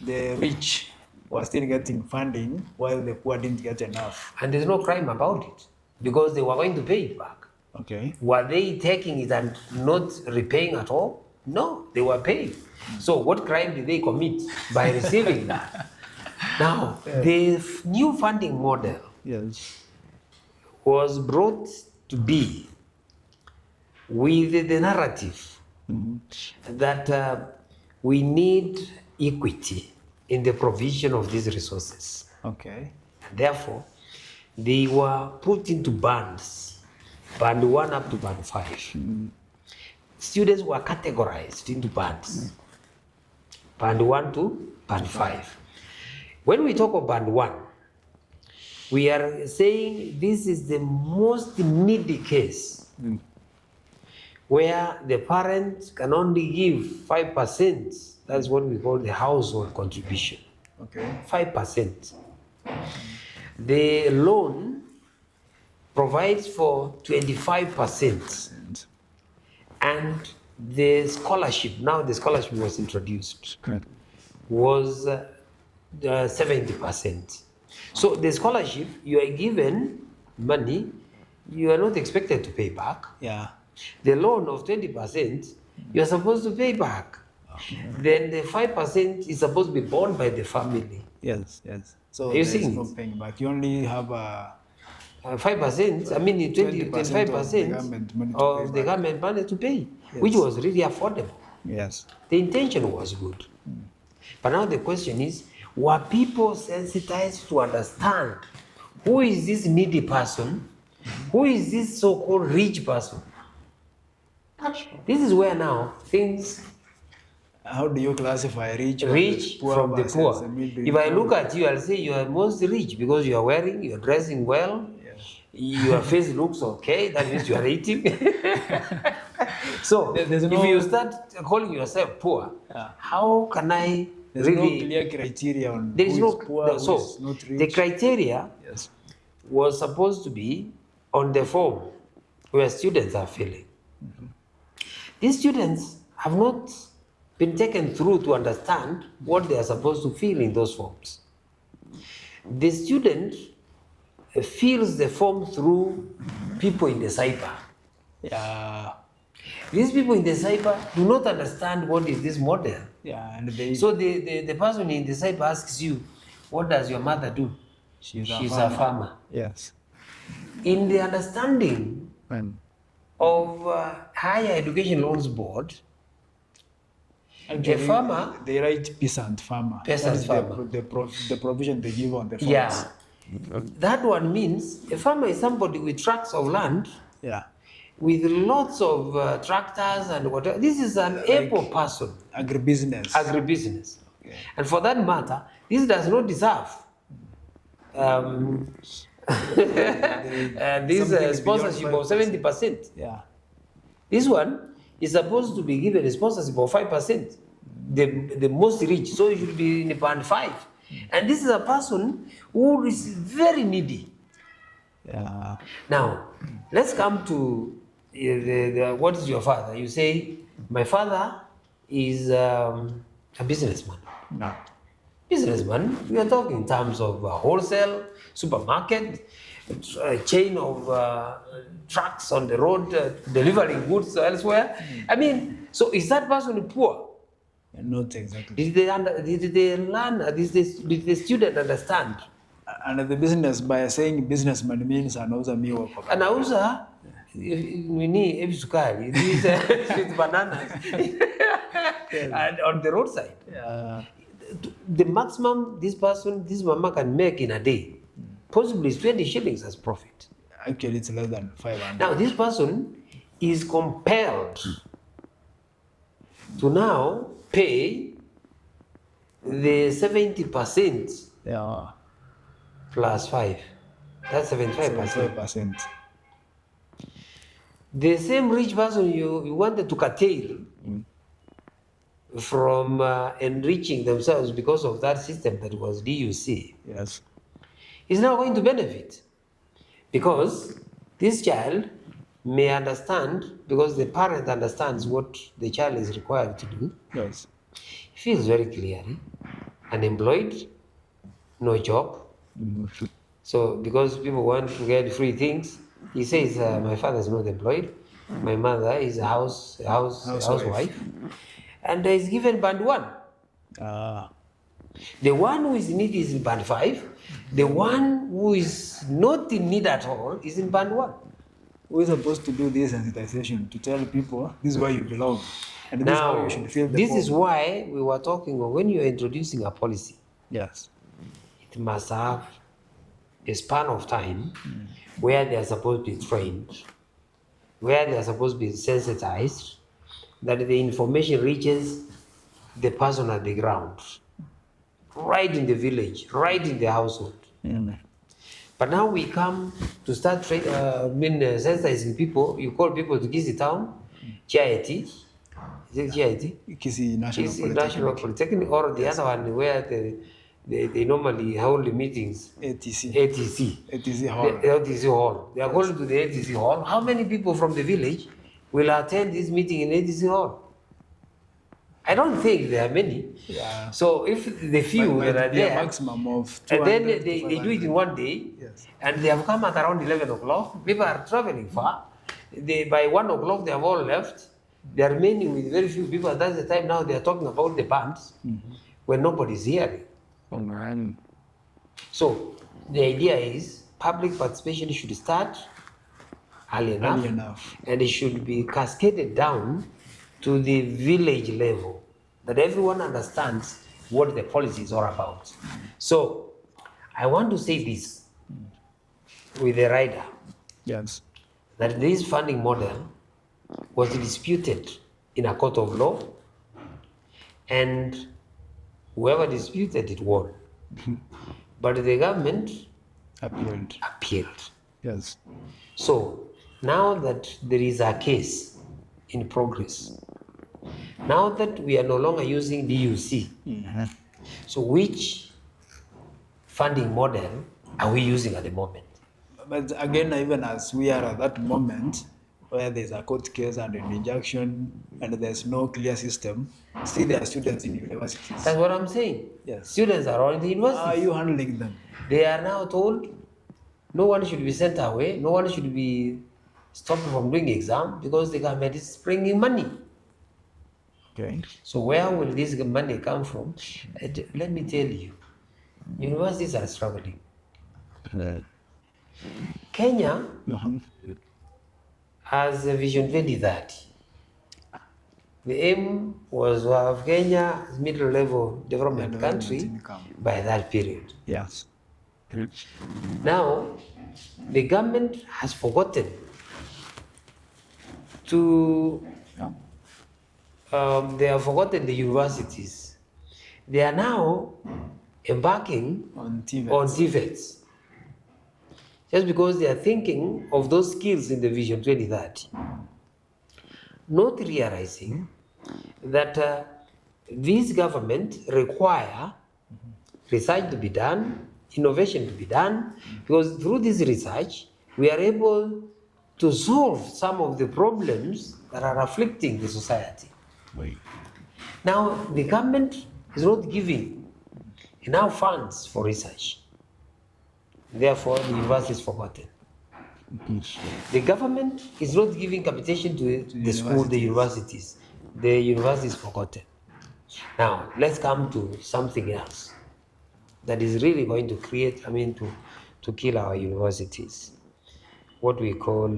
the rich were still getting funding while the poor didn't get enough. And there's no crime about it, because they were going to pay it back. Okay. Were they taking it and not repaying at all? No, they were paying. So what crime did they commit by receiving that? Now, the new funding model was brought to be with the narrative that we need equity in the provision of these resources. Okay. Therefore, they were put into bands, band 1 up to band 5. Students were categorized into bands, band 1 to band 5. When we talk of band 1, we are saying this is the most needy case where the parent can only give 5%. That's what we call the household contribution. Okay. 5%. The loan provides for 25%. And the scholarship, now the scholarship was introduced, Correct. was 70%. So the scholarship, you are given money, you are not expected to pay back. Yeah. The loan of 20%, you are supposed to pay back. Then the 5% is supposed to be borne by the family. Yes, yes. So Are you there's seeing no it? paying back. You only have 5%, I mean 20% 25% of the government money to pay, which Yes. was really affordable. Yes. The intention was good. But now the question is, were people sensitized to understand who is this needy person? Who is this so-called rich person? This is where now things How do you classify rich from the versus poor. the middle If I look income? at you, I'll say you are most rich because you are wearing, you are dressing well, Yes. your face looks okay, that means you are eating. So There's if no- you start calling yourself poor, Yeah. how can I There's really? no clear criteria on There is who no is poor, so who is not rich. the criteria Yes. was supposed to be on the form where students are filling. These students have not been taken through to understand what they are supposed to fill in those forms. The student fills the form through people in the cyber. Yeah. These people in the cyber do not understand what is this model. Yeah. And they So the person in the cyber asks you, what does your mother do? she's a farmer. Yes. In the understanding And of Higher Education Loans Board, actually, farmer- they write peasant farmer. Peasant That is farmer. The provision they give on the forms. yeah, that one means a farmer is somebody with tracts of land, Yeah. with lots of tractors and whatever. This is an able person, Agribusiness. agribusiness. Okay. And for that matter, this does not deserve this Something sponsorship beyond of 70%. Yeah. This one is supposed to be given a sponsorship of 5%, the most rich, so it should be in band 5. And this is a person who is very needy. Yeah. Now, let's come to what is your father? You say, my father is a businessman. No. Businessman, we are talking in terms of wholesale, supermarket, a chain of trucks on the road delivering goods elsewhere. I mean, so is that person poor? Not exactly. Did they learn? Did the student understand? And the business, by saying businessman means anauza miwa kwa Anauza nini hivi sukari these with bananas and on the roadside. Yeah. The maximum this mama can make in a day, possibly is 20 shillings as profit. Actually, it's less than 500. Now this person is compelled to now pay the 70% Yeah. plus 5. That's 75%. 75%. The same rich person you wanted to curtail from enriching themselves because of that system that was DUC Yes. is now going to benefit, because this child may understand, because the parent understands what the child is required to do. Yes. He feels very clearly unemployed, no job. So because people want to get free things, he says, my father is not employed, my mother is a housewife, and is given band 1. Ah. The one who is in need is in band 5. The one who is not in need at all is in band 1. We're supposed to do this sensitization to tell people this is where you belong. And this is how Now, you should feel the this form. is why we were talking of when you're introducing a policy, Yes. it must have a span of time where they are supposed to be trained, where they are supposed to be sensitized, that the information reaches the person at the ground, right in the village, right in the household. But now we come to start sensitizing people. You call people to visit town, CIT, is it CIT? Kisii National Kisii Polytechnic. National Polytechnic, or the other one where they normally hold the meetings. ATC. ATC Hall. The ATC Hall. They are going to the ATC Hall. How many people from the village will attend this meeting in ATC Hall? I don't think there are many. Yeah. So if the few that are there, maximum of 200 and then they do it in one day, Yes. and they have come at around 11 o'clock. People are traveling far. By 1 o'clock, they have all left. They are remaining with very few people. That's the time now they are talking about the bands when nobody is hearing. So the idea is public participation should start early enough, and it should be cascaded down to the village level, that everyone understands what the policy is all about. So I want to say this with the rider, Yes. that this funding model was disputed in a court of law, and whoever disputed it won. But the government appealed. Yes. So now that there is a case in progress, now that we are no longer using DUC, so which funding model are we using at the moment? But again, even as we are at that moment where there's a court case and an injunction and there's no clear system, still there are students in universities. That's what I'm saying. Yes. Students are all in the university. How are you handling them? They are now told no one should be sent away, no one should be stopped from doing exam because the government is bringing money. Okay. So where will this money come from? Let me tell you, universities are struggling. Kenya has a Vision 2030. The aim was to have Kenya as middle level development country by that period. Yes. Now, the government has forgotten to, they have forgotten the universities. They are now embarking On TVET. on TVETs. Just because they are thinking of those skills in the Vision 2030. Not realizing that this government require research to be done, innovation to be done, because through this research, we are able to solve some of the problems that are afflicting the society. Now, the government is not giving enough funds for research. Therefore, the university is forgotten. The government is not giving capitation to the school, the universities. The university is forgotten. Now, let's come to something else that is really going to create, to kill our universities. What we call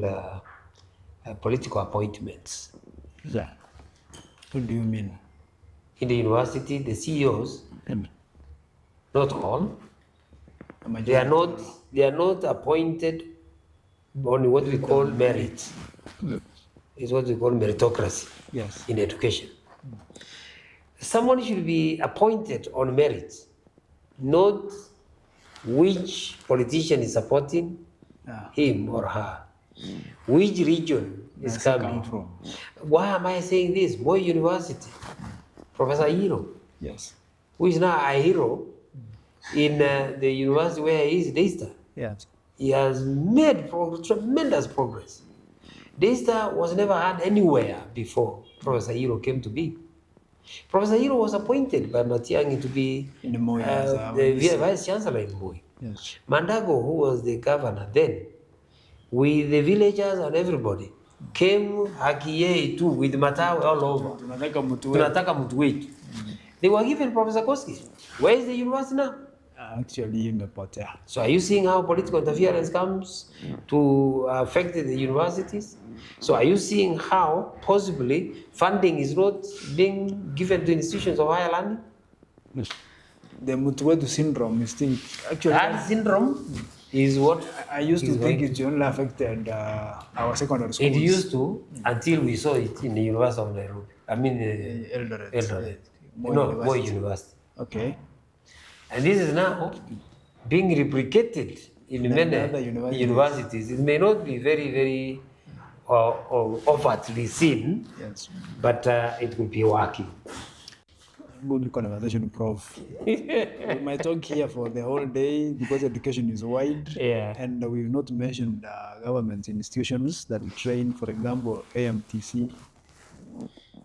political appointments. Yeah. What do you mean? In the university, the CEOs, not all, they are not appointed on what we call merit. It's what we call meritocracy. Yes. In education. Someone should be appointed on merit, not which politician is supporting him or her, which region is coming from. Why am I saying this? Boy University, Professor Hiro, Yes. who is now a hero in the university where he is, Daystar. Yes. He has made tremendous progress. Daystar was never had anywhere before Professor Hiro came to be. Professor Hiro was appointed by Matiang'i to be In Moi, the Vice Chancellor in Moi. Yes. Mandago, who was the governor then, with the villagers and everybody, came Hakiye too, with Matawe all over. Tunataka mtu wetu. They were given Professor Koski. Where is the university now? Actually, imepotea. So are you seeing how political interference comes to affect the universities? So are you seeing how possibly funding is not being given to institutions of higher learning? Yes. The Mutuwetu syndrome is think actually That syndrome is what I used to think it only affected our secondary schools. it used to until we saw it in the University of Nairobi. Eldoret. Moi University. Okay. And this is now being replicated in many other universities. It may not be very, very or overtly seen, Yes. but it will be working. Good conversation, Prof. We might talk here for the whole day because education is wide. Yeah. And we've not mentioned government institutions that train, for example, AMTC,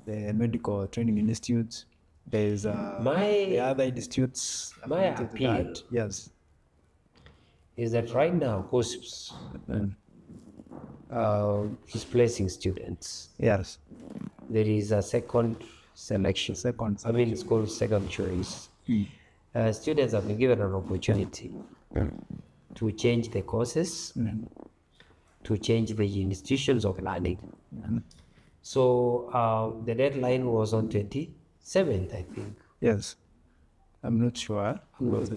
the Medical Training Institute. There's the other institutes. My affiliated to appeal that. Yes. is that right now COSPS is placing students. Yes. There is a second selection. It's called second choice. Students have been given an opportunity to change the courses, to change the institutions of learning. So the deadline was on 27th, I think. Yes. I'm not sure.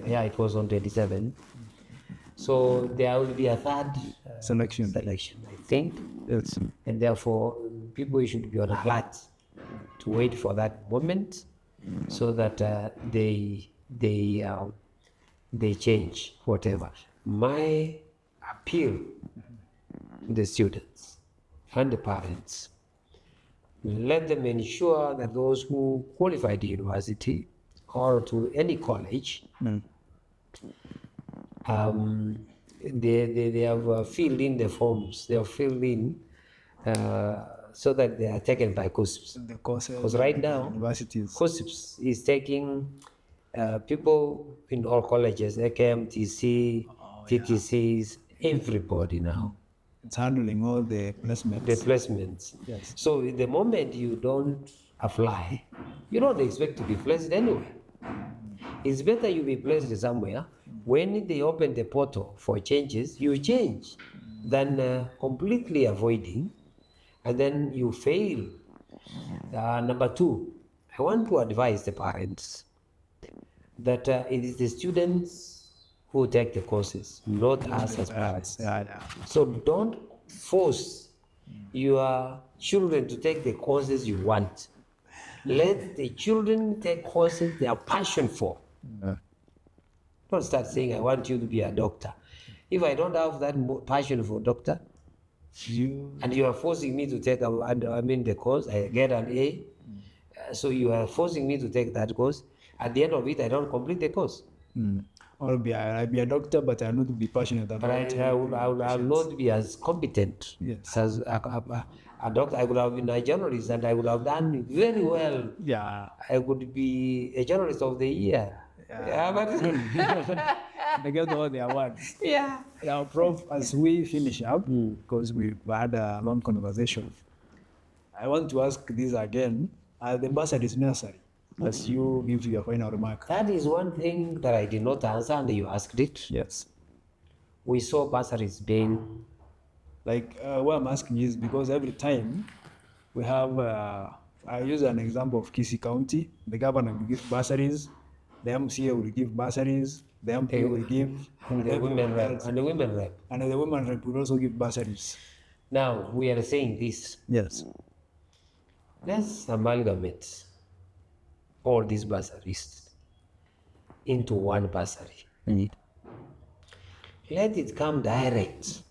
Yeah, it was on 27th. So there will be a third Selection. I think. Yes. And therefore, people should be on alert to wait for that moment so that they change whatever. My appeal to the students and the parents, let them ensure that those who qualify to university or to any college, they have filled in the forms. They have filled in so that they are taken by COSPS. The courses. Because right now, universities. COSPS is taking people in all colleges, AKMTC, TTCs, everybody now. It's handling all the placements. The placements. Yes. So the moment you don't apply, you don't expect to be placed anywhere. It's better you be placed somewhere. When they open the portal for changes, you change than completely avoiding, and then you fail. Number two, I want to advise the parents that it is the students who take the courses, not us as parents. So don't force your children to take the courses you want. Let the children take courses they are passionate for. Don't start saying, I want you to be a doctor. If I don't have that passion for doctor, and you are forcing me to take the course, I get an A, so you are forcing me to take that course. At the end of it, I don't complete the course. I'll be a doctor, but I'll not be passionate about it. I will not be as competent as a doctor. I would have been a journalist and I would have done very well. Yeah. I would be a journalist of the year. But they get all the awards. Yeah. Now, Prof, as we finish up, because we've had a long conversation, I want to ask this again. Are the bursaries necessary? As you give your final remark. That is one thing that I did not answer and you asked it. Yes. We saw bursaries being... what I'm asking is because every time we have, I use an example of Kisii County, the governor will give bursaries, the MCA will give bursaries, the MP will give, and the women rep. And the women rep will also give bursaries. Now, we are saying this. Yes. Let's amalgamate all these bursaries into one bursary. Let it come direct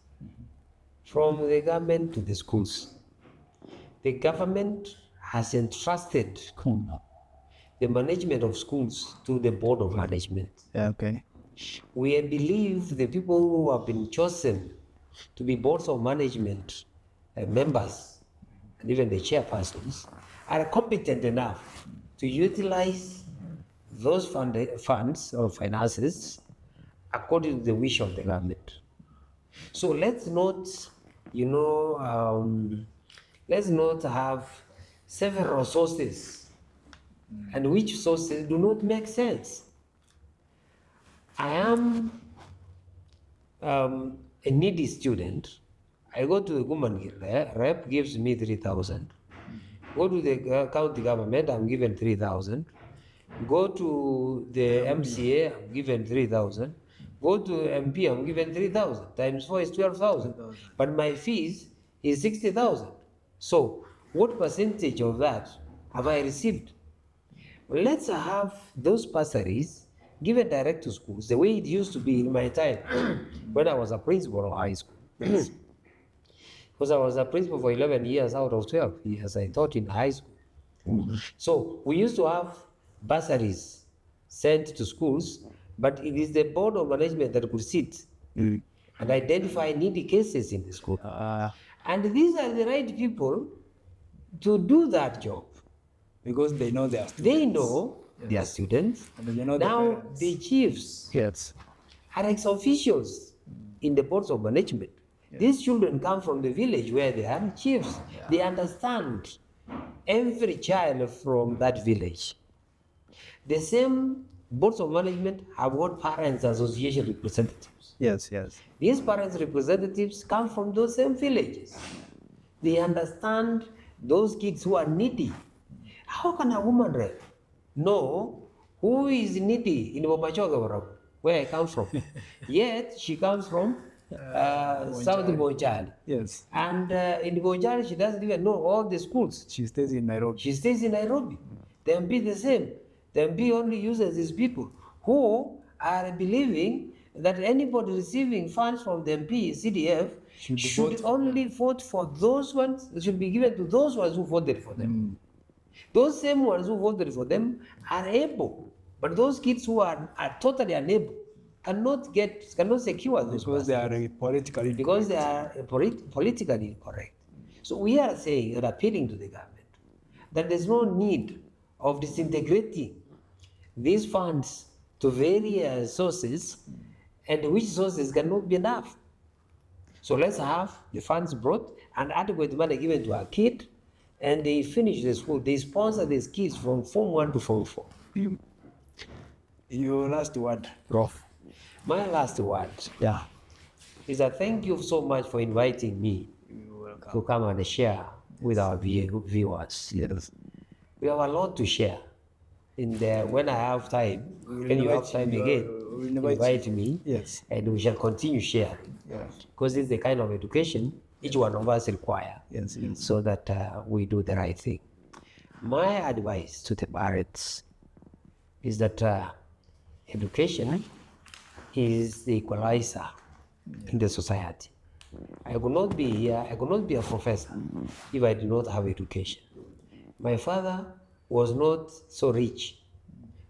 from the government to the schools. The government has entrusted the management of schools to the board of management. Yeah, okay. We believe the people who have been chosen to be boards of management members and even the chairpersons are competent enough to utilize those funds or finances according to the wish of the government. So let's not, let's not have several sources and which sources do not make sense. I am a needy student. I go to the woman rep, gives me 3,000. Go to the county government, I'm given 3,000. Go to the MCA, I'm given 3,000. Go to MP, I'm given 3,000. Times 4 is 12,000. But my fees is 60,000. So what percentage of that have I received? Let's have those bursaries given direct to schools, the way it used to be in my time when I was a principal of high school. Because I was a principal for 11 years out of 12 years I taught in high school. So we used to have bursaries sent to schools, but it is the board of management that could sit and identify needy cases in the school. And these are the right people to do that job. Because they know their students. They know their students. And they know now the parents. the chiefs Yes. are ex-officials in the boards of management. These children come from the village where they are chiefs. They understand every child from that village. The same boards of management have got parents association representatives. Yes, yes. These parents representatives come from those same villages. They understand those kids who are needy. How can a woman know who is needy in Bomachoga, where I come from? Yet she comes from South Bonchari. Yes. And in Bonchari, she doesn't even know all the schools. She stays in Nairobi. She stays in Nairobi. The MP the same. The MP only uses these people who are believing that anybody receiving funds from the MP, CDF, should only vote for those ones, should be given to those ones who voted for them. Those same ones who voted for them are able, but those kids who are totally unable cannot secure those Because they are politically because they are politically incorrect. So we are saying and appealing to the government that there's no need of disintegrating these funds to various sources, and which sources cannot be enough. So let's have the funds brought and adequate money given to our kid, and they finish the school. They sponsor these kids from Form 1 to Form 4. Your last word, Prof. My last word is that thank you so much for inviting me to come and share with our viewers. Yes. We have a lot to share. When I have time, when you have time again, invite me, yes, and we shall continue sharing. Yes. Because it's the kind of education each one of us require, yes, yes. so that we do the right thing. My advice to the parents is that education is the equalizer in the society. I could not be here, I could not be a professor if I did not have education. My father was not so rich,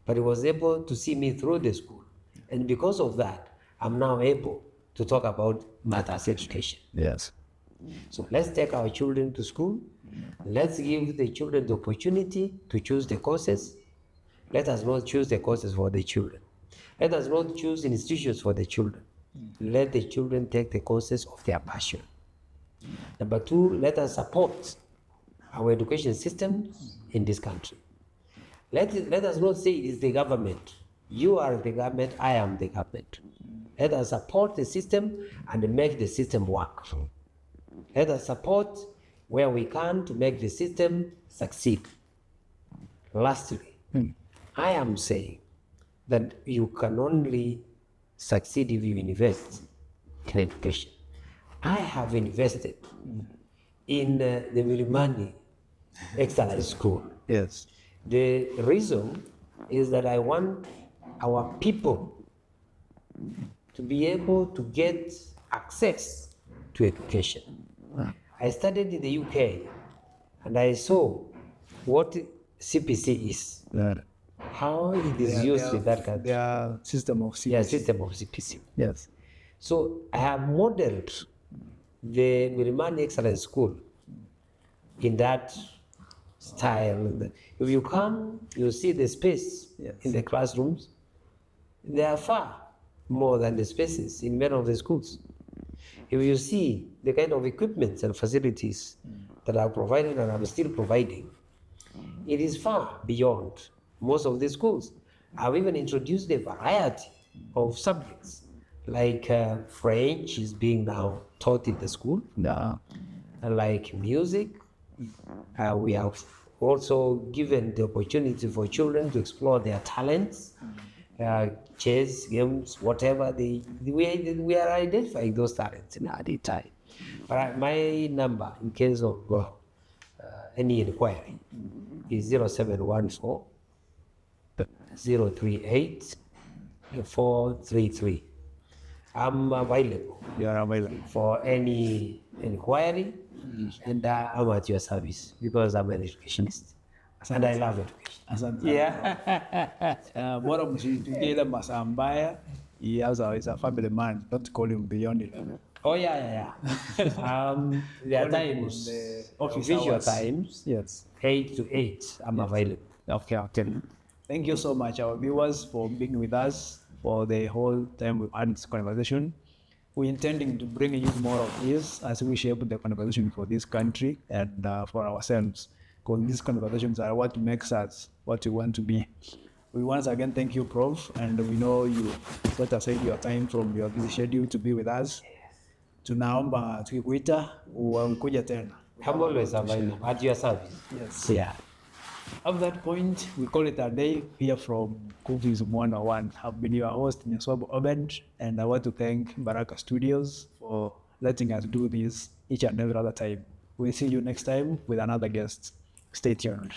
but he was able to see me through the school. And because of that, I'm now able to talk about matters education. Yes. So let's take our children to school. Let's give the children the opportunity to choose the courses. Let us not choose the courses for the children. Let us not choose institutions for the children. Let the children take the courses of their passion. Number two, let us support our education system in this country. Let us not say it is the government. You are the government, I am the government. Let us support the system and make the system work. Let us support where we can to make the system succeed. Lastly, I am saying that you can only succeed if you invest in education. I have invested in the Milimani Excellence School. Yes. The reason is that I want our people to be able to get access to education. I studied in the UK and I saw what CBC is, how it is used in that country. Their system of CBC. Yeah, system of CBC. Yes. So I have modeled the Milimani Excellence School in that style. If you come, you see the space in the classrooms. They are far more than the spaces in many of the schools. If you see the kind of equipment and facilities that are provided and are still providing, it is far beyond most of the schools. I've even introduced a variety of subjects, like French is being now taught in the school, like music. We have also given the opportunity for children to explore their talents, chess, games, whatever. We are identifying those talents in early time. But my number, in case of any inquiry, is 0714 038 433. I'm available You are available. for any inquiry, and I'm at your service because I'm an educationist and I love education. Asante. Yeah. Bora msitukie ile masaa mbaya. He also is a family man. Don't call him beyond 11. Oh yeah. There are times, Office visual hours. times, Yes. 8 to 8, I'm available. Okay. Thank you so much, our viewers, for being with us for the whole time we've had this conversation. We're intending to bring you more of this as we shape the conversation for this country and for ourselves. Because these conversations are what makes us what we want to be. We once again thank you, Prof, and we know you set aside your time from your busy schedule to be with us. Tunaomba tukikuita ukuja tena. I'm always available at your service. Yes. Yeah. At that point, we call it a day here from Cookies 101. I've been your host, Nyaswab Obed, and I want to thank Baraka Studios for letting us do this each and every other time. We'll see you next time with another guest. Stay tuned.